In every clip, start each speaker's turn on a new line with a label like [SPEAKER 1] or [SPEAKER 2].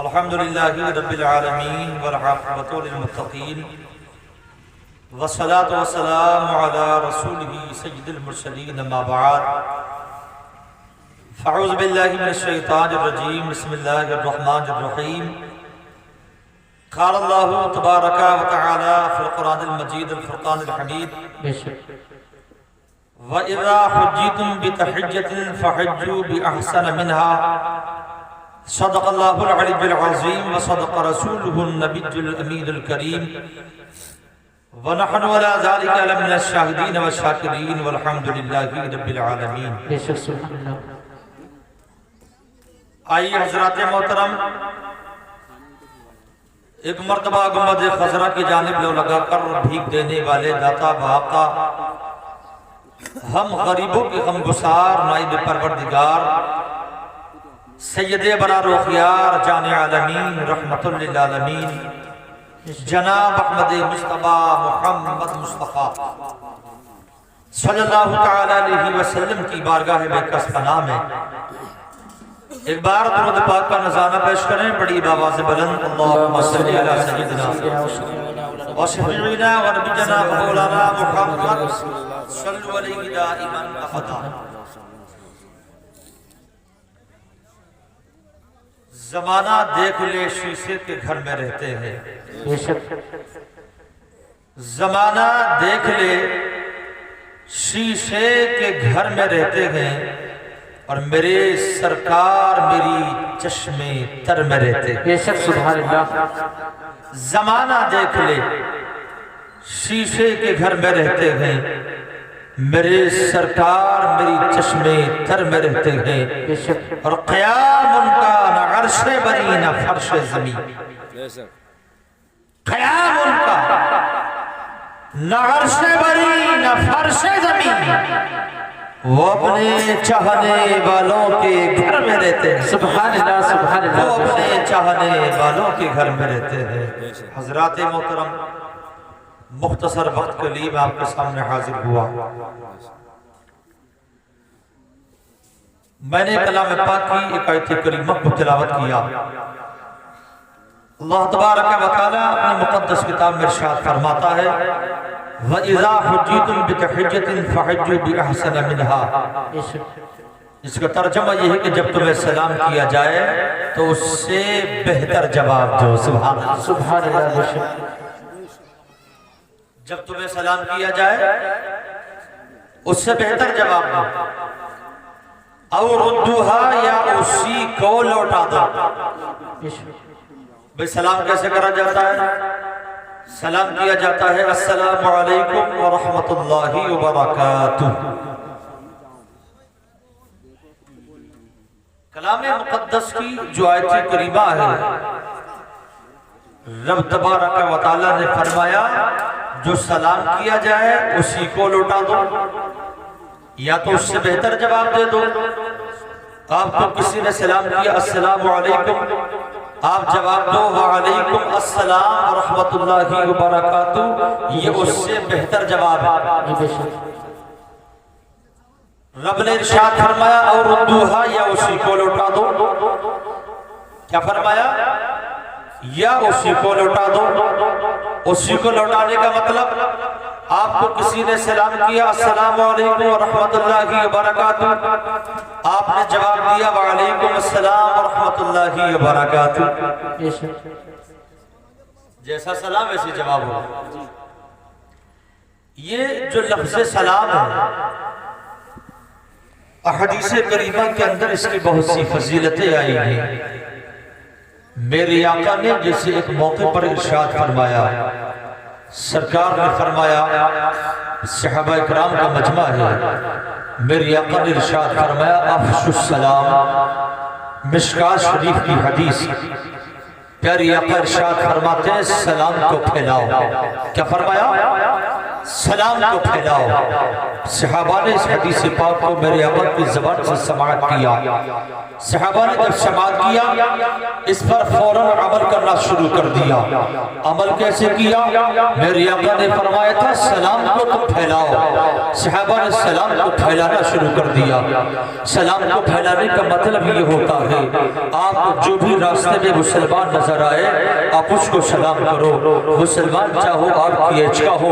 [SPEAKER 1] الحمد لله رب العالمين والعاقبة للمتقين والصلاة والسلام على رسوله سيد المرسلين أما بعد فأعوذ بالله من الشيطان الرجيم بسم الله الرحمن الرحيم قال الله تبارك وتعالى في القرآن المجيد الفرقان الحميد وَإِذَا حُجِّيتُمْ بِتَحِجَّةٍ فَحِجُّوا بِأَحْسَنَ مِنْهَا صدق الله العلي العظيم وصدق رسوله النبي الأمين الكريم ونحن على ذلك لمن الشاهدين والشاكرين والحمد لله رب العالمين. آئیے حضرات محترم، ایک مرتبہ گنبد خضرا کی جانب لو لگا کر بھیک دینے والے داتا بآقا ہم غریبوں کی غمگسار نائب پروردگار سید برار و خیار جان عالمین رحمت للعالمین جناب احمد مصطفیٰ محمد مصطفیٰ صلی اللہ تعالیٰ علیہ وسلم کی بارگاہ بےکس پناہ میں ایک بار درود پاک کا نذرانہ پیش کریں بڑی آواز بلند اللہم صلی علی سیدنا و شفیعنا و نبینا و مولانا محمد صلو علیہ دائما ابدا. زمانہ دیکھ لے شیشے کے گھر میں رہتے ہیں، زمانہ دیکھ لے شیشے کے گھر میں رہتے ہیں اور میرے سرکار میری چشمے تر میں رہتے ہیں. بے شک سبحان اللہ. زمانہ دیکھ لے شیشے کے گھر میں رہتے ہیں میرے سرکار میری چشمے تر میں رہتے ہیں اور قیام ان کا نہ عرش بری نہ فرش زمین. قیام ان کا نہ عرش بری نہ فرش زمین، وہ اپنے چاہنے والوں کے گھر میں رہتے ہیں. سبحان اللہ سبحان اللہ. وہ اپنے چاہنے والوں کے گھر میں رہتے ہیں. حضرات محترم، مختصر وقت کے لیے میں آپ کے سامنے حاضر ہوا. میں نے کلام پاک کی ایک آیت کریمہ کو تلاوت کیا. اللہ تبارک و تعالی اپنے مقدس کتاب میں ارشاد فرماتا ہے وَإِذَا حُجِّيتُمْ بِتَحِجَّةٍ فَحِجُّوا بِأَحْسَنَ مِنْهَا. اس کا ترجمہ یہ ہے کہ جب تمہیں سلام کیا جائے تو اس سے بہتر جواب دو. سبحان اللہ سبحان اللہ. جب تمہیں سلام کیا جائے اس سے بہتر جواب دو. او ردوہا یا اسی کو لوٹا دو. بھئی سلام کیسے کرا جاتا ہے؟ سلام کیا جاتا ہے السلام علیکم ورحمت اللہ وبرکاتہ. کلام مقدس کی جو آیت کریمہ ہے رب تبارک و تعالی نے فرمایا جو سلام کیا جائے اسی کو لوٹا دو یا تو اس سے بہتر جواب دے دو. آپ کو کسی نے سلام کیا السلام علیکم، آپ جواب دو وعلیکم السلام ورحمت اللہ وبرکاتہ، یہ اس سے بہتر جواب ہے. رب نے ارشاد فرمایا اور ردوہا یا اسی کو لوٹا دو. کیا فرمایا؟ یا اسی کو لوٹا دو. اسی کو لوٹانے کا مطلب آپ کو کسی نے سلام کیا السلام علیکم ورحمت اللہ وبرکاتہ، آپ نے جواب دیا وعلیکم السلام ورحمت اللہ وبرکاتہ. جیسا سلام ویسے جواب ہو. یہ جو لفظ سلام ہے احادیث کریمہ کے اندر اس کی بہت سی فضیلتیں آئی ہیں. میرے آقا نے جیسے ایک موقع پر ارشاد فرمایا، سرکار نے فرمایا صحابہ اکرام کا مجمع ہے، میرے آقا نے ارشاد فرمایا افشوا السلام. مشکات شریف کی حدیث پیارے آقا ارشاد فرماتے ہیں سلام کو پھیلاؤ. کیا فرمایا؟ سلام کو پھیلاؤ۔ صحابہ نے اس حدیث پاک کو میرے آقا کی زبان سے سماعت کیا۔ صحابہ نے جب سماعت کیا اس پر فوراً عمل کرنا شروع کر دیا۔ عمل کیسے کیا؟ میرے آقا نے فرمایا تھا سلام کو تم پھیلاؤ۔ صحابہ نے سلام کو پھیلانا شروع کر دیا۔ سلام کو پھیلانے کا مطلب یہ ہوتا ہے آپ جو بھی راستے میں مسلمان نظر آئے آپ اس کو سلام کرو۔ مسلمان چاہو آپ کی ایج کا ہو،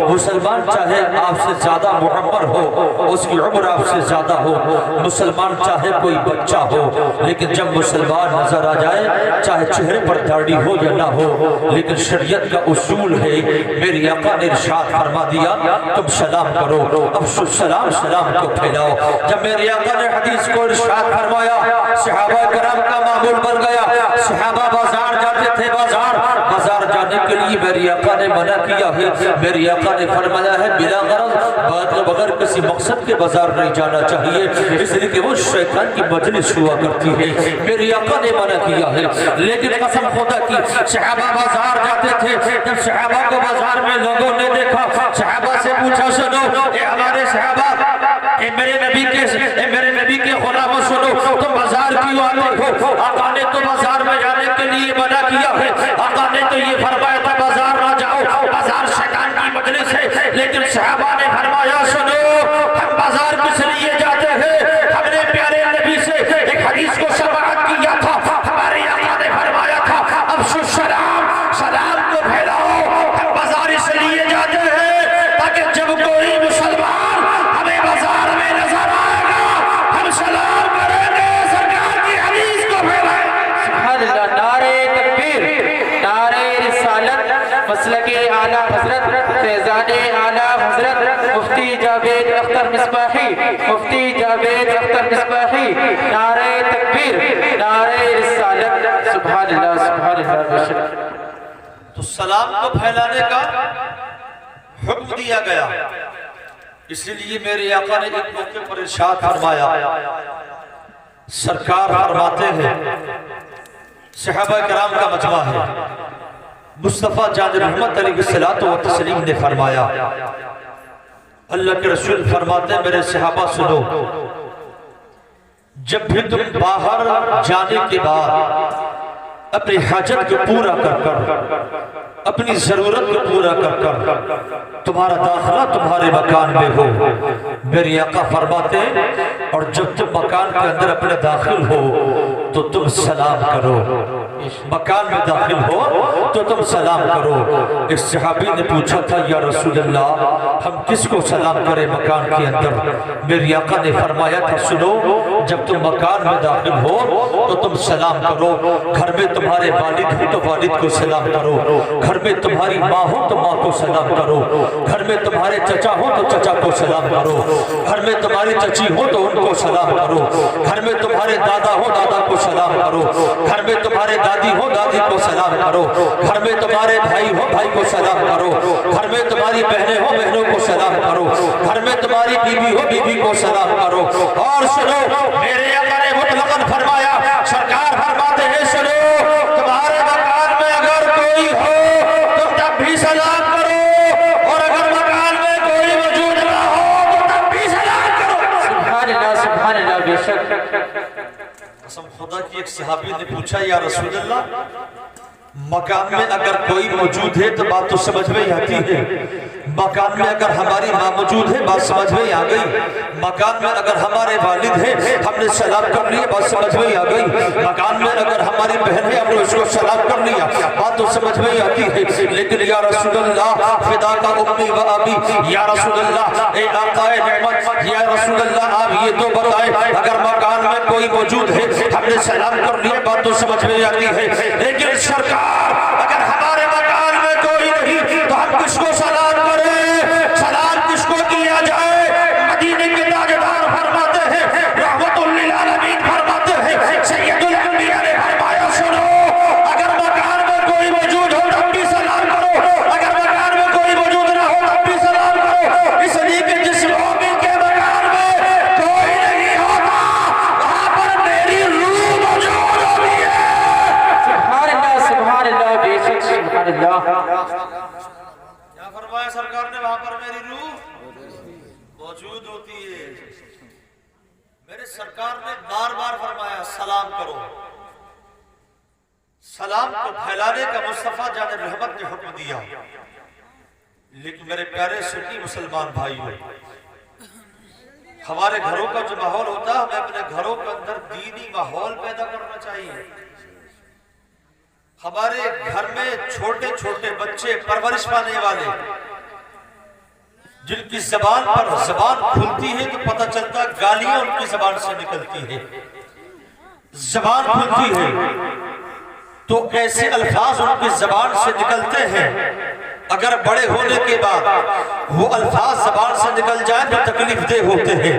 [SPEAKER 1] مسلمان چاہے آپ سے زیادہ معمر ہو، اس کی عمر آپ سے زیادہ ہو، مسلمان چاہے کوئی بچہ ہو، لیکن جب مسلمان نظر آ جائے چاہے چہرے پر داڑھی ہو یا نہ ہو، لیکن شریعت کا اصول ہے میری آقا نے ارشاد فرما دیا تم سلام کرو، افشوا السلام، سلام کو پھیلاؤ۔ جب میری آقا نے حدیث کو ارشاد فرمایا صحابہ کرام کا معمول بن گیا۔ صحابہ بازار جاتے تھے، بازار جانے کے لیے میری آقا نے منع کیا ہے۔ میری آقا نے فرمایا ہے بلا غرض بغیر کسی مقصد کے بازار نہیں جانا چاہیے، اس لیے کہ وہ شیطان کی مجلس ہوا کرتی ہے۔ میری آقا نے منع کیا ہے، لیکن قسم خدا کی صحابہ بازار جاتے تھے۔ جب صحابہ کو بازار میں لوگوں نے دیکھا صحابہ سے پوچھا سنو اے ہمارے صحابہ، اے میرے نبی کے غلاموں سنو تم بازار کیوں آتے ہو؟ آقا نے تو بازار میں جانے کے لیے منع کیا ہے، آقا نے تو یہ فرمایا تھا بازار نہ جاؤ، بازار شیطان کی مجلس ہے۔ لیکن صحابہ نے فرمایا سنو ہم بازار کس لیے جاتے ہیں؟ ہم نے پیارے نبی سے ایک حدیث کو سماعت کیا تھا، ہمارے آقا نے فرمایا تھا افشوا السلام، سلام کو پھیلاؤ۔ ہم بازار اس لیے جاتے ہیں تاکہ جب کوئی مسلمان ہمیں بازار میں نظر آئے گا ہم سلام کریں گے، سرکار کی حدیث کو پھیلائیں۔
[SPEAKER 2] سبحان اللہ، نعرہ تکبیر، نعرہ رسالت، مسلک اعلیٰ حضرت فیضان اعلیٰ حضرت مفتی جاوید اختر مصباحی، مفتی جاوید اختر مصباحی، نعرہ تکبیر، نعرہ رسالت۔ سبحان اللہ، سبحان اللہ، بے شک۔
[SPEAKER 1] تو سلام کو پھیلانے کا حکم دیا گیا، اس لیے میرے آقا نے ایک موقع پر ارشاد فرمایا، سرکار فرماتے ہیں صحابہ کرام کا مجمع ہے، مصطفیٰ جان رحمت علیہ الصلوۃ والتسلیم نے فرمایا، اللہ کے رسول فرماتے ہیں میرے صحابہ سنو، جب بھی تم باہر جانے کے بعد اپنی حاجت کو پورا کر کر، اپنی ضرورت کو پورا کر کر تمہارا داخلہ تمہارے مکان میں ہو، میرے آقا فرماتے ہیں اور جب تم مکان کے اندر اپنے داخل ہو تو تم سلام کرو، مکان میں داخل ہو تو تم سلام کرو۔ ایک صحابی نے پوچھا تھا یا رسول اللہ ہم کس کو سلام کریں مکان کے اندر؟ میرے آقا نے فرمایا تھا سنو، جب تم مکان میں داخل ہو تو تم سلام کرو، گھر میں تمہارے والد ہو تو والد کو سلام کرو، گھر میں تمہاری ماں ہو تو ماں کو سلام کرو، گھر میں تمہارے چچا ہو تو چچا کو سلام کرو، گھر میں تمہاری چچی ہو تو ان کو سلام کرو، گھر میں تمہارے دادا ہو دادا کو سلام کرو، گھر میں تمہارے دادی ہو دادی کو سلام کرو، گھر میں تمہارے بھائی ہو بھائی کو سلام کرو، گھر میں تمہاری بہنیں ہو بہنوں کو سلام کرو، گھر میں تمہاری بیوی ہو بیوی کو سلام کرو۔ اور سنو میرے آقا نے مطلقاً فرمایا، سرکار فرماتے ہیں سنو تمہارے مکان میں اگر کوئی ہو تم تب بھی سلام کرو، اور اگر مکان میں کوئی موجود نہ ہو تو تب بھی سلام کرو۔
[SPEAKER 2] سبحان اللہ، سبحان اللہ، بے شک۔
[SPEAKER 1] قسم خدا کی ایک صحابی نے پوچھا یا رسول اللہ مکان میں اگر کوئی موجود ہے تو بات تو سمجھ میں آتی ہے، مکان میں اگر ہماری ماں موجود ہے بات سمجھ میں آ گئی، مکان میں اگر ہمارے والد ہیں ہم نے سلام کر لیا بات سمجھ میں آ گئی، مکان میں اگر ہماری بہن ہے ہم نے اس کو سلام کر لیا بات تو سمجھ میں آتی ہے، لیکن یا رسول اللہ فدا کا امی و ابی، یا رسول اللہ اے آقا نعمت، یا رسول اللہ آپ یہ تو بتائیں اگر مکان میں کوئی موجود ہے ہم نے سلام کر لیا بات تو سمجھ میں آتی ہے، لیکن سرکار اگر ہمارے مکان میں کوئی نہیں تو ہم کس کو سلام کریں؟ سلام کس کو کیا جائے؟ مدینے کے تاجدار فرماتے ہیں، رحمت للعالمین فرماتے ہیں، سید الانبیاء نے فرمایا سنو اگر مکان میں کوئی موجود ہو تب بھی سلام کرو، اگر مکان میں کوئی موجود نہ ہو تب بھی سلام کرو، اس لیے کہ جس مومن کے مکان میں کوئی نہیں ہوتا وہاں پر میری روح موجود ہوتی ہے۔
[SPEAKER 2] سبحان اللہ، سبحان اللہ، بے شک، سبحان اللہ۔
[SPEAKER 1] کیا فرمایا سرکار نے وہاں پر میرے سرکار نے بار بار فرمایا سلام کرو. سلام کو پھیلانے کا مصطفیٰ جان رحمت نے حکم دیا. لیکن میرے پیارے سنی مسلمان بھائیوں، ہمارے گھروں کا جو ماحول ہوتا ہے ہمیں اپنے گھروں کے اندر دینی ماحول پیدا کرنا چاہیے. ہمارے گھر میں چھوٹے چھوٹے بچے پرورش پانے والے جن کی زبان پر زبان کھلتی ہے تو پتہ چلتا ہے گالیاں ان کی زبان سے نکلتی ہے. زبان کھلتی ہے تو ایسے الفاظ ان کی زبان سے نکلتے ہیں، اگر بڑے ہونے کے بعد وہ الفاظ زبان سے نکل جائیں تو تکلیف دہ ہوتے ہیں،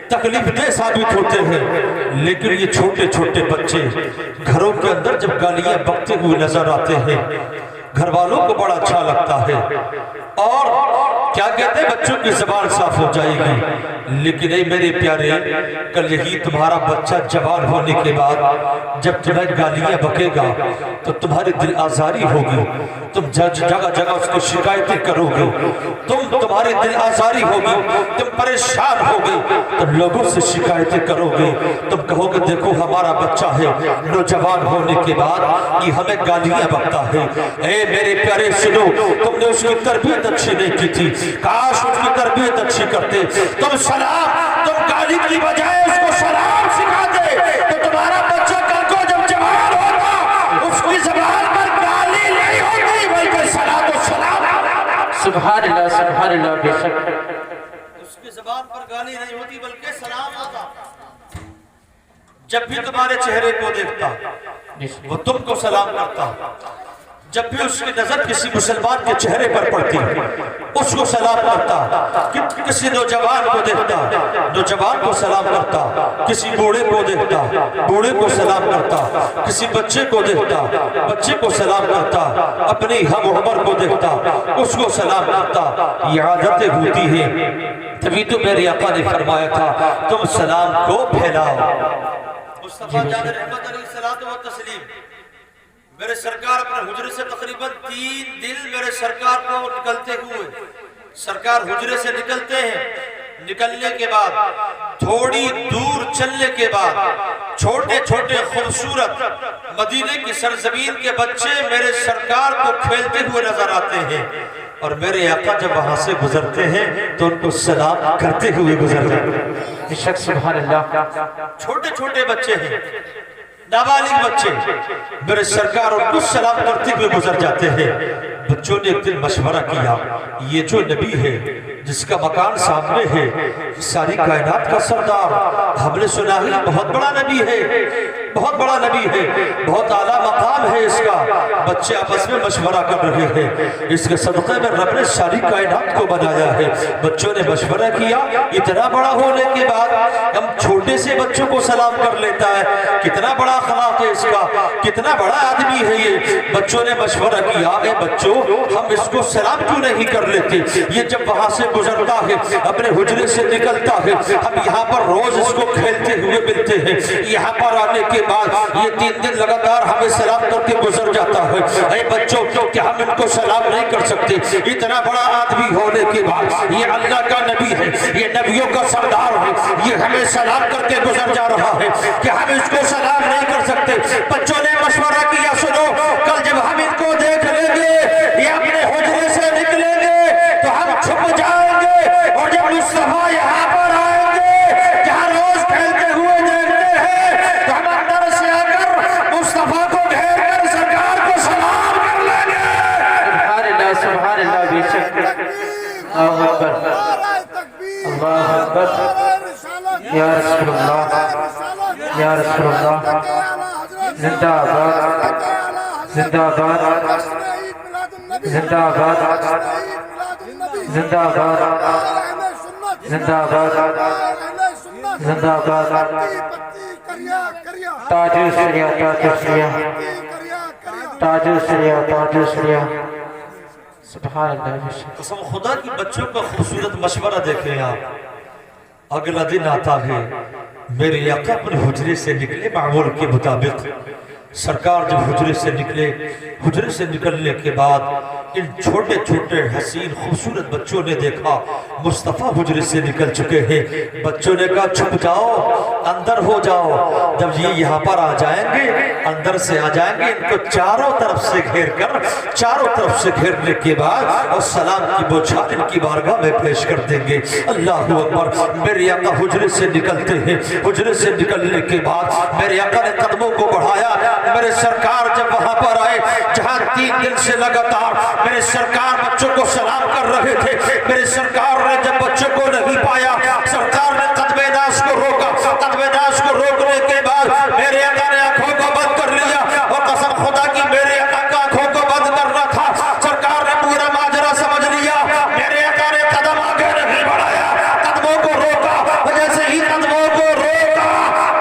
[SPEAKER 1] تکلیف دہ ثابت ہوتے ہیں. لیکن یہ چھوٹے چھوٹے بچے گھروں کے اندر جب گالیاں بکتے ہوئے نظر آتے ہیں گھر والوں کو بڑا اچھا لگتا ہے، اور کیا کہتے ہیں بچوں کی زبان صاف ہو جائے گی. لیکن اے میرے پیارے، کل یہی تمہارا بچہ جوان ہونے کے بعد جب تمہیں گالیاں بکے گا تو تمہاری دل آزاری ہوگی، تم جگہ جگہ اس کو شکایتیں کرو گے، تمہاری دل آزاری ہوگی، تم پریشان ہوگے، تم لوگوں سے شکایتیں کرو گے، تم کہو گے دیکھو ہمارا بچہ ہے نوجوان ہونے کے بعد یہ ہمیں گالیاں بکتا ہے. اے میرے پیارے سنو، تم نے اس کی تربیت اچھی نہیں کی تھی، کاش اس کی تربیت اچھی کرتے. تم گالی کی بجائے اس کو سلام سکھا دے تو تمہارا بچہ کل کو جب جوان ہوگا اس کی زبان پر گالی نہیں ہوگی بلکہ صلاۃ و سلام.
[SPEAKER 2] سبحان اللہ سبحان اللہ. بے شک
[SPEAKER 1] اس کی زبان پر گالی نہیں ہوتی بلکہ سلام ہوتا. جب بھی تمہارے چہرے کو دیکھتا وہ تم کو سلام کرتا، جب بھی اس کی نظر کسی مسلمان کے چہرے پر پڑتی اس کو سلام کرتا. کسی نوجوان کو دیکھتا نوجوان کو سلام کرتا، کسی بوڑھے کو دیکھتا بوڑھے کو سلام کرتا، کسی بچے کو دیکھتا بچے کو سلام کرتا، اپنی ہم عمر کو دیکھتا اس کو سلام کرتا. یہ عادتیں ہوتی ہیں، تبھی تو میرے آقا نے فرمایا تھا تم سلام کو پھیلاؤ. مصطفیٰ جان رحمت علیہ الصلوۃ والتسلیم میرے سرکار اپنے حجرے سے تقریباً 3 دن میرے سرکار کو نکلتے ہوئے، سرکار حجرے سے نکلتے ہیں، نکلنے کے بعد تھوڑی دور چلنے کے بعد چھوٹے چھوٹے خوبصورت مدینے کی سرزمین کے بچے میرے سرکار کو کھیلتے ہوئے نظر آتے ہیں، اور میرے آقا جب وہاں سے گزرتے ہیں تو ان کو سلام کرتے ہوئے گزرتے ہیں.
[SPEAKER 2] بے شک سبحان اللہ.
[SPEAKER 1] چھوٹے چھوٹے بچے ہیں، نابالغ بچے، میرے سرکار ان کو سلام کرتے ہوئے گزر جاتے ہیں. بچوں نے ایک دن مشورہ کیا یہ جو نبی ہے جس کا مکان سامنے ہے ساری کائنات کا سردار، ہم نے سنا ہے بہت بڑا نبی ہے، بہت بڑا نبی ہے، بہت اعلیٰ مقام ہے اس کا. بچے آپس میں مشورہ کر رہے ہیں اس کے صدقے میں رب نے ساری کائنات کو بنایا ہے. بچوں نے مشورہ کیا اتنا بڑا ہونے کے بعد ہم چھوٹے سے بچوں کو سلام کر لیتا ہے، کتنا بڑا اخلاق ہے اس کا، کتنا بڑا آدمی ہے یہ. بچوں نے مشورہ کیا اے بچوں ہم اس کو سلام کیوں نہیں کر لیتے، یہ جب وہاں سے گزرتا ہے اپنے حجرے سے نکلتا ہے ہم یہاں پر روز اس کو کھیلتے ہوئے ملتے ہیں، یہاں پر آنے کے بعد یہ 3 دن لگاتار ہمیں سلام کر کے گزر جاتا ہے. اے بچوں کہ ہم ان کو سلام نہیں کر سکتے، اتنا بڑا آدمی ہونے کے بعد یہ اللہ کا نبی ہے، یہ نبیوں کا سردار ہے، یہ ہمیں سلام کر کے گزر جا رہا ہے کہ ہم اس کو سلام نہیں کر سکتے. بچوں نے مشورہ کیا سنو کل جب ہم ان کو دیکھ لیں گے یہ اپنے حجرے سے نکلیں گے تو ہم چھپ جائیں گے، اور جب مصطفیٰ یہاں پر آئیں گے جہاں روز کھیلتے ہوئے دیکھتے ہیں تو ہم اندر سے آ کر مصطفیٰ کو گھیر کر سرکار کو سلام کر لیں گے.
[SPEAKER 2] سبحان اللہ سبحان اللہ. بے شک اللہ اکبر اللہ اکبر. یا رسول اللہ یا رسول اللہ. زندہ آباد زندہ آباد زندہ آباد زندہ آباد زندہ آباد زندہ آباد. تاج الشریعہ تاج الشریعہ تاج الشریعہ تاج الشریعہ. سبحان اللہ.
[SPEAKER 1] قسم خدا کی بچوں کا خوبصورت مشورہ دیکھیں آپ. اگلا دن آتا ہے میرے آقا اپنے حجرے سے نکلے معمول کے مطابق، سرکار جب حجرے سے نکلے، حجرے سے نکلنے کے بعد ان چھوٹے چھوٹے حسین خوبصورت بچوں نے دیکھا مصطفیٰ حجرے سے نکل چکے ہیں۔ بچوں نے کہا چھپ جاؤ، اندر ہو جاؤ۔ جب یہ یہاں پر آ جائیں گے، اندر سے آ جائیں گے، ان کو چاروں طرف سے گھیر کر، چاروں طرف سے گھیرنے کے بعد اور سلام کی بوچھار ان کی بارگاہ میں پیش کر دیں گے۔ اللہ اکبر۔ میرے آقا حجرے سے نکلتے ہیں، حجرے سے نکلنے کے بعد میرے آقا نے قدموں کو بڑھایا۔ میرے سرکار جب وہاں پر آئے جہاں 3 دن سے لگاتار میرے سرکار بچوں کو سلام کر رہے تھے، میرے سرکار نے جب بچوں کو نہیں پایا، سرکار نے قدم ناز کو روکا۔ قدم ناز کو روکنے کے بعد میرے آقا نے آنکھوں کو بند کر لیا، اور قسم خدا کی میرے آقا کا آنکھوں کو بند کرنا تھا۔ سرکار نے پورا ماجرا سمجھ لیا، میرے آقا نے قدم آگے نہیں بڑھایا، قدموں کو روکا۔ جیسے ہی قدموں کو روکا،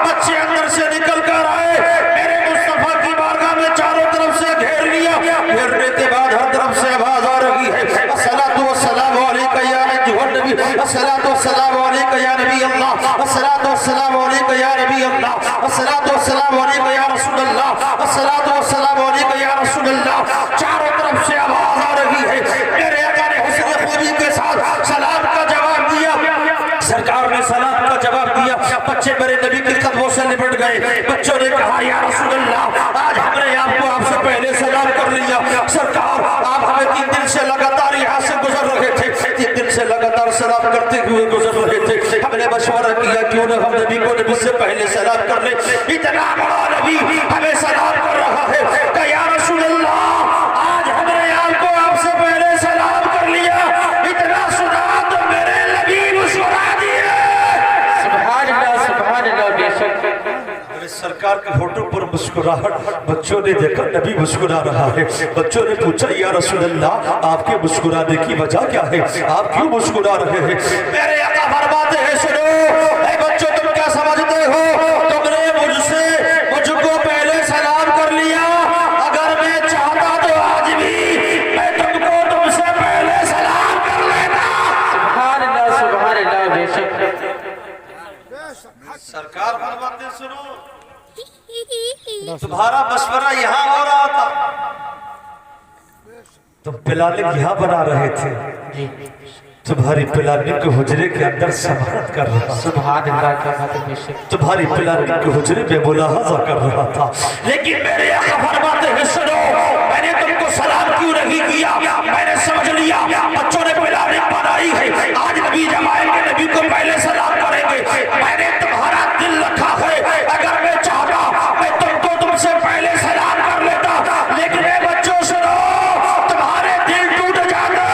[SPEAKER 1] بچے اندر سے نکل کر آئے، میرے مصطفیٰ کی بارگاہ میں چاروں طرف سے گھیر لیا۔ گھیرنے کے بعد ہر طرف سے آواز آ رہی ہے، الصلاۃ والسلام علیک یا ایھا النبی، الصلاۃ والسلام علیک یا نبی اللہ، الصلاۃ والسلام علیک یا نبی اللہ، الصلاۃ والسلام علیک یا رسول اللہ، الصلاۃ والسلام علیک یا رسول اللہ۔ چاروں طرف سے آواز آ رہی ہے۔ میرے آقا نے حسن خوبی کے ساتھ سلام کا جواب دیا۔ سرکار نے سلام کا جواب دیا، بچے میرے نبی کے قدموں سے لپٹ گئے۔ بچوں نے کہا یا رسول اللہ، آج ہم نے آپ کو آپ سے پہلے سلام کر لیا۔ سرکار آپ ہمیں 3 دن سے لگاتار یہاں سے گزر رہے تھے، 3 دن سے لگاتار سلام کرتے ہوئے گزر رہے تھے۔ ہم نے مشورہ کیا کیوں نہ ہم نبی کو نبی سے پہلے سلام کر لیں، اتنا بڑا نبی ہمیں سلام کر رہا ہے کہ یا رسول اللہ آج ہم نے آپ کو آپ سے پہلے سلام کر لیا۔ اتنا سنا تو میرے نبی مشورہ دیے۔
[SPEAKER 2] سبحان اللہ بے شک۔
[SPEAKER 1] میرے سرکار کے فوٹو پر مسکراہٹ بچوں نے دیکھا، نبی مسکرا رہا ہے۔ بچوں نے پوچھا یا رسول اللہ آپ کے مسکرانے کی وجہ کیا ہے، آپ کیوں مسکرا رہے ہیں؟ میرے آقا فرماتے ہیں سنو اے بچوں، تم کیا سمجھتے ہو؟ تم نے مجھ کو پہلے سلام کر لیا، اگر میں چاہتا تو آج بھی میں تم سے پہلے سلام کر لیتا۔
[SPEAKER 2] سبحان اللہ بے شک۔
[SPEAKER 1] سرکار فرماتے ہیں سنو تمہارا مشورہ یہاں ہو رہا تھا، تم پلاننگ یہاں بنا رہے تھے، تمہاری پلاننگ کے حجرے کے اندر سماعت کر رہا تھا،
[SPEAKER 2] سبحان اللہ کا بات بے شک۔
[SPEAKER 1] تمہاری پلاننگ کے حجرے میں ملاحظہ کر رہا تھا، لیکن میرے آقا فرماتے ہیں سنو میں نے تم کو سلام کیوں نہیں کیا؟ میں نے سمجھ لیا بچوں نے پلاننگ بنائی ہے، آج نبی جب آئیں گے نبی کو پہلے سلام کریں گے۔ میں نے تمہارا دل رکھا ہے، اگر میں چاہتا میں تم سے پہلے سلام کر لیتا، لیکن اے بچوں سنو تمہارے دل ٹوٹ جاتے،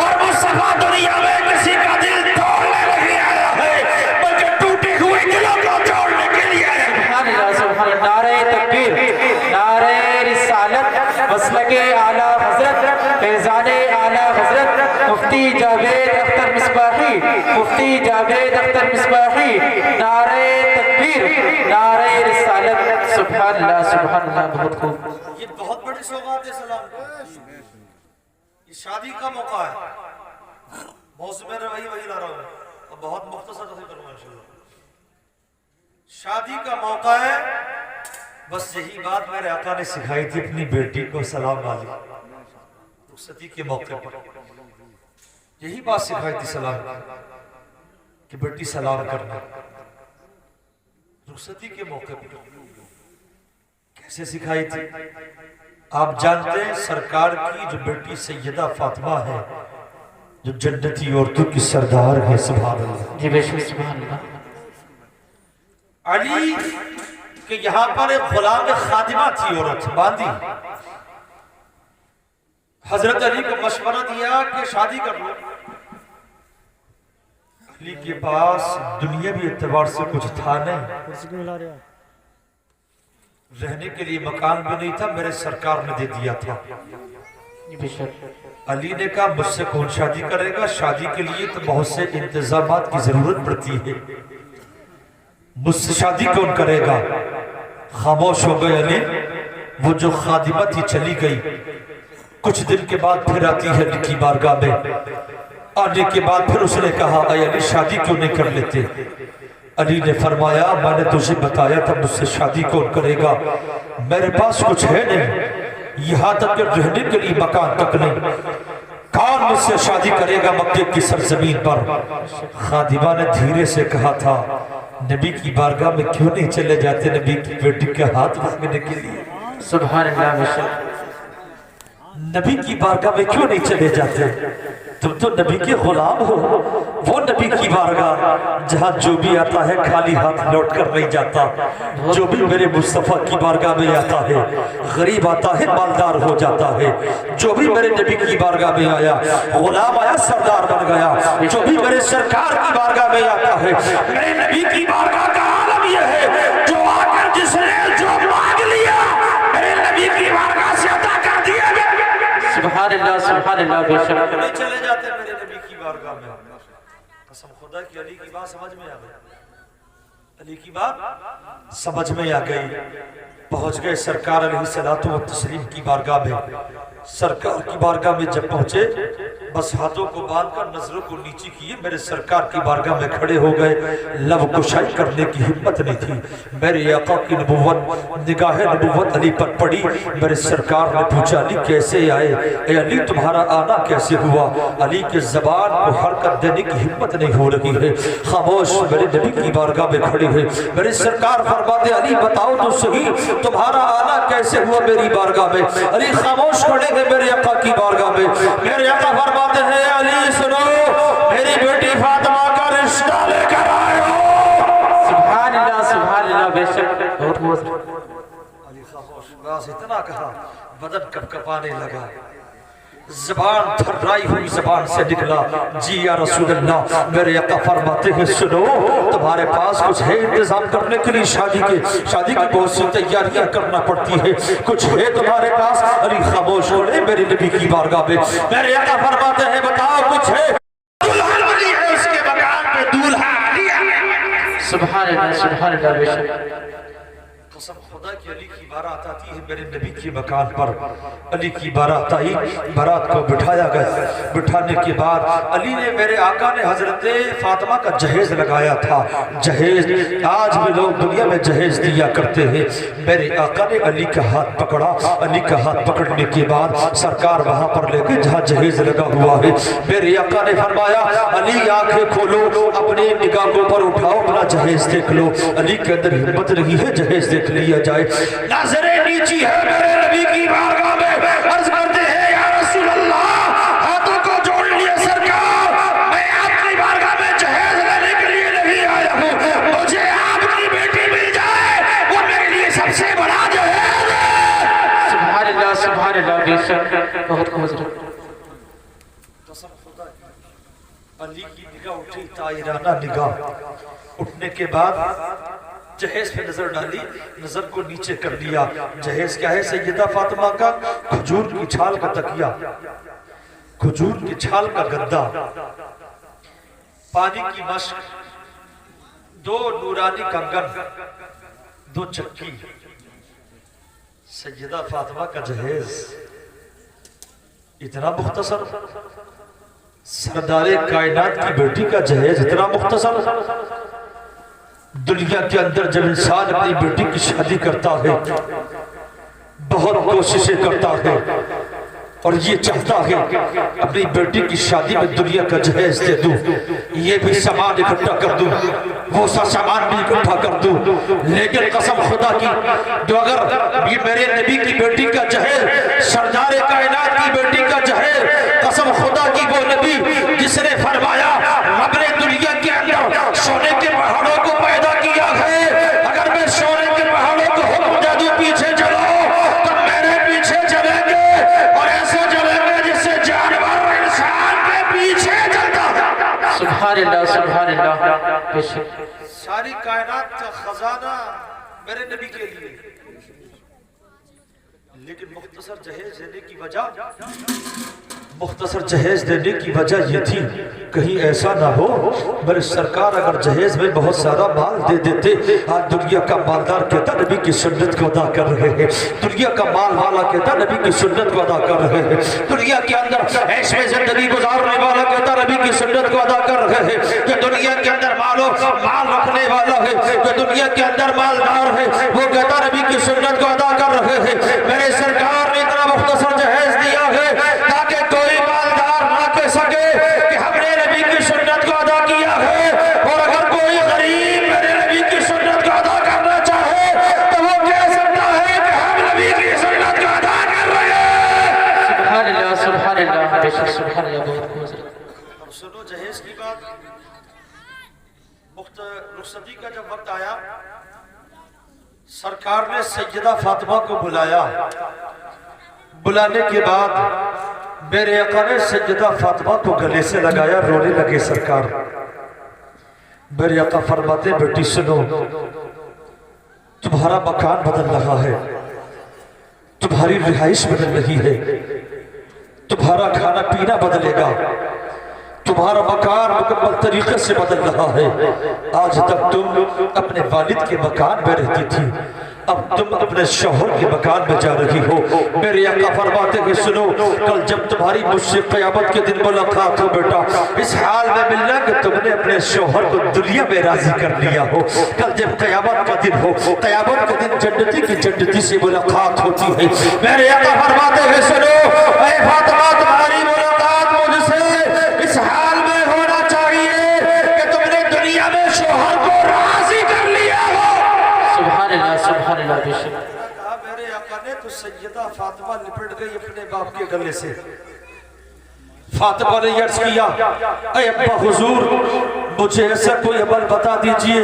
[SPEAKER 1] اور مصطفیٰ دنیا میں کسی کا دل توڑنے نہیں آیا ہے بلکہ ٹوٹے ہوئے دلوں کو جوڑنے کے لیے آیا ہے۔
[SPEAKER 2] سبحان اللہ سبحان اللہ۔ نعرہ تکبیر، نعرہ رسالت، مسلک اعلیٰ حضرت، فیضان اعلیٰ حضرت مفتی جاوید اختر مصباحی، مفتی جاوید اختر مصباحی، نعرہ تکبیر، نعرہ رسالت۔ سبحان اللہ سبحان اللہ، بہت خوب۔
[SPEAKER 1] یہ بہت بڑی سوغات ہے سلام کی، یہ شادی کا موقع ہے، موسم میں وہی لا رہا ہوں اور بہت مختصر تفصیل کروں گا انشاءاللہ۔ شادی کا موقع ہے، بس یہی بات میرے آقا نے سکھائی تھی اپنی بیٹی کو سلام والی، رخصتی کے موقع پر یہی بات سکھائی تھی سلام کہ بیٹی سلام کرنا رخصتی کے موقع پر۔ کیسے سکھائی تھی؟ آپ جانتے ہیں سرکار کی جو بیٹی سیدہ فاطمہ ہے، جو جنتی عورتوں کی سردار ہے، سبحان اللہ،
[SPEAKER 2] جی بے شک سبحان اللہ۔
[SPEAKER 1] علی کہ یہاں پر ایک غلام خادمہ تھی عورت باندھی، حضرت علی کو مشورہ دیا کہ شادی کر لو۔ علی کے پاس دنیاوی اعتبار سے کچھ تھا نہیں، رہنے کے لیے مکان بھی نہیں تھا، میرے سرکار نے دے دیا تھا۔ علی نے کہا مجھ سے کون شادی کرے گا؟ شادی کے لیے تو بہت سے انتظامات کی ضرورت پڑتی ہے، مجھ سے شادی کون کرے گا؟ خاموش ہو گئے علی۔ وہ جو خادمہ تھی چلی گئی، کچھ دن کے بعد پھر آتی ہے علی کی بارگاہ میں، آنے کے بعد پھر اس نے کہا اے علی شادی کیوں نہیں کر لیتے؟ علی نے فرمایا میں نے تجھے بتایا تھا مجھ سے شادی کون کرے گا؟ میرے پاس کچھ ہے نہیں، یہاں تک کہ رہنے کے لیے مکان تک نہیں، کون مجھ سے شادی کرے گا مکے کی سرزمین پر؟ خادمہ نے دھیرے سے کہا تھا نبی کی بارگاہ میں کیوں نہیں چلے جاتے نبی کی بیٹی کے ہاتھ مانگنے کے لیے؟
[SPEAKER 2] سبحان اللہ بشک
[SPEAKER 1] نبی کی بارگاہ میں کیوں نہیں چلے جاتے؟ تم تو نبی کے غلام ہو، وہ نبی کی بارگاہ جہاں جو بھی آتا ہے خالی ہاتھ لوٹ کر نہیں جاتا، جو بھی میرے مصطفیٰ کی بارگاہ میں آتا ہے غریب آتا ہے مالدار ہو جاتا ہے، جو بھی میرے نبی کی بارگاہ میں آیا غلام آیا سردار بن گیا، جو بھی میرے سرکار کی بارگاہ میں آتا ہے میرے نبی کی بارگاہ کا عالم یہ ہے جو آ کر جس نے جو مانگ لیا میرے نبی کی بارگاہ سے عطا کر دیا گیا۔
[SPEAKER 2] سبحان اللہ بے شک
[SPEAKER 1] نہیں چلے جاتے میرے نبی کی بارگاہ میں، قسم خدا کی علی کی بات سمجھ میں آ گئی، علی کی بات سمجھ میں آ گئی۔ پہنچ گئے سرکار علیہ الصلوۃ والتسلیم کی بارگاہ میں، سرکار کی بارگاہ میں جب پہنچے بس ہاتھوں کو باندھ کر نظروں کو نیچی کیے میرے سرکار کی بارگاہ میں کھڑے ہو گئے، لب کشائی کرنے کی ہمت نہیں تھی۔ میرے آقا کی نبوت نگاہ نبوت علی پر پڑی، میرے سرکار نے پوچھا علی کیسے آئے؟ اے علی تمہارا آنا کیسے ہوا؟ علی کے زبان کو حرکت دینے کی ہمت نہیں ہو رہی ہے، خاموش میرے نبی کی بارگاہ میں کھڑے ہیں۔ میرے سرکار فرماتے علی بتاؤ تو صحیح تمہارا آنا کیسے ہوا میری بارگاہ میں؟ علی خاموش کھڑے ہیں میرے آقا کی بارگاہ میں۔ میرے آقا فرماتے ہیں علی سنو میری بیٹی فاطمہ کا رشتہ لے کر آئے ہو۔
[SPEAKER 2] سبحان اللہ بے شک
[SPEAKER 1] علی خاموش بس اتنا کہا بدن کپ کپانے لگا، زبان تھرائی ہوئی زبان سے نکلا جی یا رسول اللہ۔ میرے آقا فرماتے ہیں سنو تمہارے پاس کچھ ہے انتظام کرنے کے لیے؟ شادی کی بہت سی تیاریاں کرنا پڑتی ہے، کچھ ہے تمہارے پاس؟ علی خاموش ہو رہے میری نبی کی بارگاہ میں۔ میرے آقا فرماتے ہیں بتاؤ کچھ ہے؟ دلہن علی ہے اس کے مکان پہ دولہا علی ہے۔
[SPEAKER 2] سبحان اللہ بے شک
[SPEAKER 1] قسم خدا کی علی کی بارات آتی ہے میرے نبی کے مکان پر، علی کی بارات آئی، بارات کو بٹھایا گیا، بٹھانے کے بعد علی نے میرے آقا نے حضرت فاطمہ کا جہیز لگایا تھا، جہیز آج بھی لوگ دنیا میں جہیز دیا کرتے ہیں۔ میرے آقا نے علی کا ہاتھ پکڑا، علی کا ہاتھ پکڑنے کے بعد سرکار وہاں پر لے کے جہاں جہیز لگا ہوا ہے میرے آقا نے فرمایا علی آنکھیں کھولو اپنی نگاہ کو پر اٹھاؤ اپنا جہیز دیکھ لو۔ علی کے اندر ہمت نہیں ہے جہیز دیکھ لیا جائے، نظریں نیچی ہے میرے نبی کی بارگاہ میں، عرض کرتے ہیں یا رسول اللہ ہاتھوں کو جوڑ لیے سرکار میں آپ کی بارگاہ میں جہیز لینے کے لیے نہیں آیا ہوں، مجھے آپ کی بیٹی مل جائے وہ میرے لیے سب سے بڑا جہیز ہے۔
[SPEAKER 2] سبحان اللہ بے شک بہت خوبصورت
[SPEAKER 1] قسم خدا علی کی نگاہ اٹھی طائرانہ نگاہ، اٹھنے کے بعد جہیز پہ نظر ڈالی، نظر کو نیچے کر لیا۔ جہیز کیا ہے سیدہ فاطمہ کا؟ کھجور کی چھال کا تکیہ، کھجور کی چھال کا گدا، پانی کی مشک، 2 نورانی کنگن، 2 چکی، سیدہ فاطمہ کا جہیز اتنا مختصر، سردار کائنات کی بیٹی کا جہیز اتنا مختصر۔ دنیا کے اندر جب انسان اپنی بیٹی کی شادی کرتا ہے بہت کوششیں کرتا ہے اور یہ چاہتا ہے اپنی بیٹی کی شادی میں دنیا کا جہیز دے دوں، یہ بھی سامان اکٹھا کر دوں، وہ سا سامان بھی اکٹھا کر دوں، لیکن قسم خدا کی جو اگر یہ میرے نبی کی بیٹی کا جہیز سردار کائنات کی بیٹی کا جہیز، قسم خدا کی وہ نبی جس نے فرمایا رب نے دنیا کے اندر سونے کے پہاڑوں کو پیدا کیا ہے، اگر میں سونے کے پہاڑوں کو حکم دے دوں پیچھے چلو تو میرے پیچھے چلیں گے اور ایسے چلیں گے جس سے جانور انسان کے پیچھے چلتا ہے۔
[SPEAKER 2] سبحان اللہ بے شک
[SPEAKER 1] ساری کائنات کا خزانہ میرے نبی کے لیے، لیکن مختصر جہیز دینے کی وجہ مختصر جہیز دینے کی وجہ یہ تھی کہیں ایسا نہ ہو میرے سرکار اگر جہیز میں بہت سارا مال دے دیتے آج دنیا کا مالدار کہتا نبی کی سنت کو ادا کر رہے ہیں دنیا کا مال والا کہتا نبی کی سنت کو ادا کر رہے ہیں دنیا کے اندر عیش میں زندگی گزارنے والا کہتا نبی کی سنت کو ادا کر رہے ہیں جو دنیا کے اندر مال رکھنے والا ہے جو دنیا کے اندر مالدار ہے وہ کہتا نبی کی سنت کو ادا کر رہے ہیں میرے سرکار نے اتنا مختصر جہیز دیا ہے تاکہ کوئی مالدار نہ کہہ سکے کہ ہم نے نبی کی سنت کو ادا کیا ہے اور اگر کوئی غریب میرے نبی کی سنت کو ادا کرنا چاہے تو وہ کہہ سکتا ہے کہ ہم نبی کی سنت کو ادا کر رہے ہیں
[SPEAKER 2] سبحان اللہ سبحان اللہ بے شک سبحان اللہ بہت خوب
[SPEAKER 1] اب سنو جہیز کی بات رخصتی کا جب وقت آیا سرکار نے سیدہ فاطمہ کو بلایا بلانے کے بعد میرے آقا نے سیدہ فاطمہ کو گلے سے لگایا رونے لگے سرکار میرے آقا فرماتے بیٹی سنو تمہارا مکان بدل رہا ہے تمہاری رہائش بدل رہی ہے تمہارا کھانا پینا بدلے گا تمہارا مکان مکمل طریقے سے بدل رہا ہے آج تک تم اپنے والد کے مکان میں رہتی تھی اب تم اپنے شوہر کے مکان میں جا رہی ہو میرے آقا فرماتے ہیں سنو کل جب تمہاری مجھ سے قیامت کے دن ملاقات ہو بیٹا اس حال میں ملنا کہ تم نے اپنے شوہر کو دنیا میں راضی کر لیا ہو کل جب قیامت کا دن ہو قیامت کے دن جنتی کی جنتی سے ملاقات ہوتی ہے میرے آقا فرماتے ہیں سنو اے فاطمہ تمہاری ملاقات مجھ سے اس حال میں ہونا چاہیے کہ تم نے دنیا میں شوہر کو راضی کر لیا ہو
[SPEAKER 2] سبحان اللہ سبحان اللہ بے شک
[SPEAKER 1] میرے آقا نے تو سیدہ فاطمہ لپٹ گئی اپنے باپ کے گلے سے فاطمہ نے عرض کیا اے ابا حضور مجھے ایسا کوئی عمل بتا دیجئے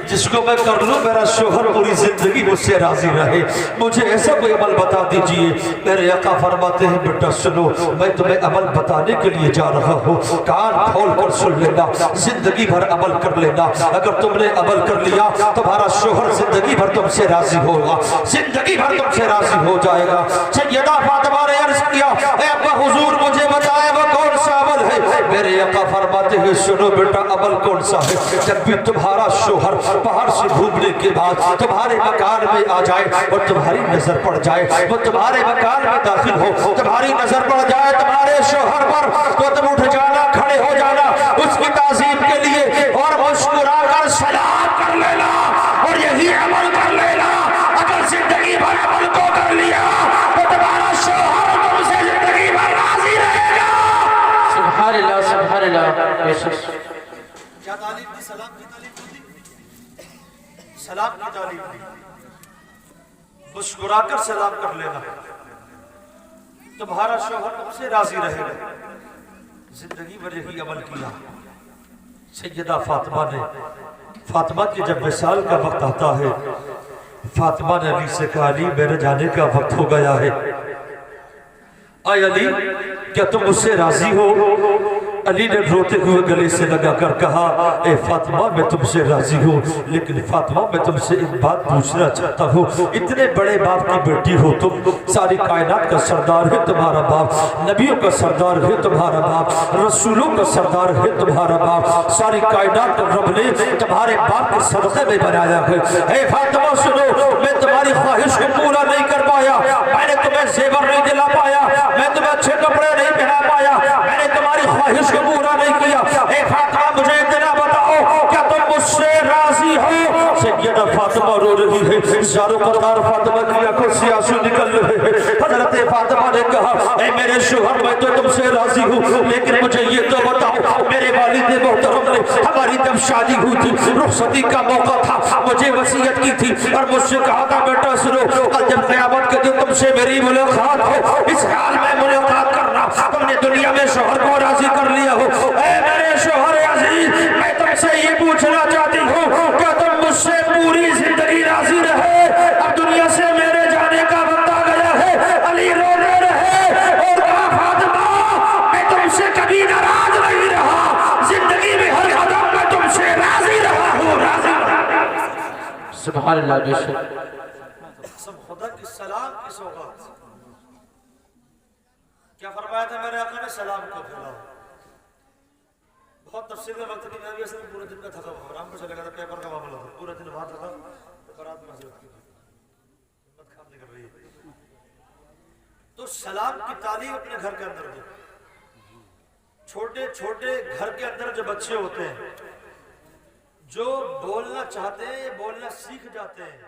[SPEAKER 1] جس کو میں کر لوں میرا شوہر پوری زندگی مجھ سے راضی رہے مجھے ایسا کوئی عمل بتا دیجئے میرے آقا فرماتے ہیں بیٹا سنو میں تمہیں عمل بتانے کے لیے جا رہا ہوں کان کھول کر سن لینا زندگی بھر عمل کر لینا اگر تم نے عمل کر لیا تمہارا شوہر زندگی بھر تم سے راضی ہوگا زندگی بھر تم سے راضی ہو جائے گا سیدہ فاطمہ نے عرض کیا اے ابا حضور مجھے بتائے وہ کون سا عمل ہے میرے آقا فرماتے ہیں سنو بیٹا عمل کون سا ہے جب بھی تمہارا شوہر باہر سے گھومنے کے بعد تمہارے مکان میں آ جائے اور تمہاری نظر پڑ جائے وہ تمہارے مکان میں داخل ہو تمہاری نظر پڑ جائے تمہارے شوہر پر تو تم اٹھ جانا کھڑے ہو جانا اس کی تعظیم کے لیے اور مسکرا کر سلام کر لینا اور یہی عمل کر لینا اگر زندگی بھر عمل کو کر لیا تو تمہارا شوہر تم سے زندگی بھر راضی رہے گا
[SPEAKER 2] سبحان اللہ بے شک
[SPEAKER 1] کیا تعلیم دی سلام کی تعلیم دی سلام کی تعلیم دی مسکرا کر سلام کر لینا تمہارا شوہر تم سے راضی رہے گا زندگی بھر یہی عمل کیا سیدہ فاطمہ نے فاطمہ کی جب وصال کا وقت آتا ہے فاطمہ نے علی سے کہا علی میرے جانے کا وقت ہو گیا ہے اے علی کیا تم مجھ سے راضی ہو علی نے روتے ہوئے گلے سے لگا کر کہا اے فاطمہ میں تم سے راضی ہوں لیکن فاطمہ میں تم سے ایک بات پوچھنا چاہتا ہوں اتنے بڑے باپ کی بیٹی ہو تم ساری کائنات کا سردار ہے تمہارا باپ نبیوں کا سردار ہے تمہارا باپ رسولوں کا سردار ہے تمہارا باپ ساری کائنات کا رب نے تمہارے باپ کے صدقے میں بنایا ہے اے فاطمہ سنو میں تمہاری خواہش کو پورا نہیں کر پایا میں نے تمہیں زیور نہیں دلا پایا میں تمہیں اچھے کپڑے نہیں پہنا پایا میں نے تمہاری خواہش کو پورا نہیں کیا اے فاطمہ مجھے اتنا بتاؤ کیا تم مجھ سے راضی ہو سیدہ فاطمہ رو رہی ہے زاروں قطار فاطمہ کی آنکھوں سے آنسو نکل رہے ہیں حضرت فاطمہ نے کہا اے میرے شوہر میں تو تم سے راضی ہوں لیکن مجھے یہ تو بتاؤ میرے والد محترم نے ہماری جب شادی ہوئی تھی رخصتی کا موقع تھا مجھے وصیت کی تھی اور مجھ سے کہا تھا بیٹا سنو کل جب قیامت کے دن تم سے میری ملاقات ہو اس حال میں ملاقات کرنا تم نے دنیا میں شوہر کو راضی کر لیا ہو اے میرے شوہر عزیز میں تم سے یہ پوچھنا چاہتی ہوں کیا تم مجھ سے پوری زندگی راضی رہے اب دنیا سے میرے جانے کا وقت آ گیا ہے علی رونے رہے اور کہا فاطمہ میں تم سے کبھی ناراض نہیں رہا زندگی میں ہر قدم میں تم سے راضی رہا ہوں راضی رہا
[SPEAKER 2] سبحان اللہ بے شک
[SPEAKER 1] قسم خدا کی سلام کی سوغات کیا فرمایا تھا میرے آقا نے؟ سلام کو پھیلاؤ. بہت تفصیل میں وقت کی، میں بھی اصل میں پورے دن کا تھکا ہوا، آرام پر چلے گیا تھا، پیپر کا معاملہ تھا، پورے دن وہاں تھا، برات میں حضرت کی ہمت کام نہیں کر رہی ہے. تو سلام کی تعلیم اپنے گھر کے اندر دو. چھوٹے چھوٹے گھر کے اندر جو بچے ہوتے ہیں جو بولنا چاہتے ہیں، بولنا سیکھ جاتے ہیں،